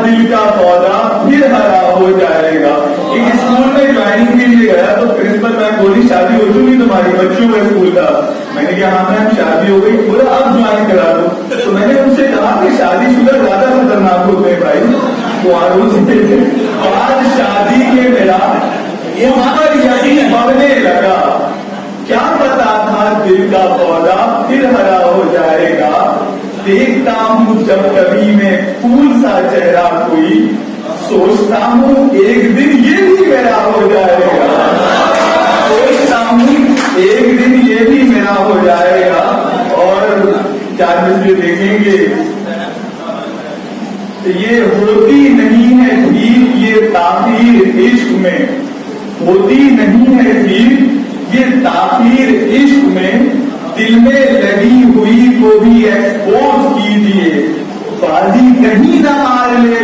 दिल का पौधा फिर हरा हो जाएगा। एक स्कूल में ज्वाइनिंग के लिए गया तो प्रिंसिपल मैम बोली शादी हो चुकी तुम्हारी, बच्चों का स्कूल था। मैंने कहा हाँ मैम शादी हो गई। बोला अब ज्वाइन करा दो। तो मैंने उनसे कहा कि शादीशुदा ज्यादा खतरनाक होते हैं भाई, कुआरों से। आज शादी के मेरा ये मगर यकीन बढ़ने लगा, क्या पता था दिल का पौधा फिर हरा हो जाएगा। देखता हूँ जब कभी मैं फूल सा चेहरा कोई, सोचता हूँ एक दिन ये भी मेरा हो जाएगा। सोचता हूँ एक दिन ये भी मेरा हो जाएगा। और 4 बजे देखेंगे ये होती नहीं है ठीक ये ताकीर इश्क में, होती नहीं है ठीक ये ताकीर इश्क में। दिल में लगी हुई को भी एक्सपोज कीजिए, बाजी कहीं ना मार ले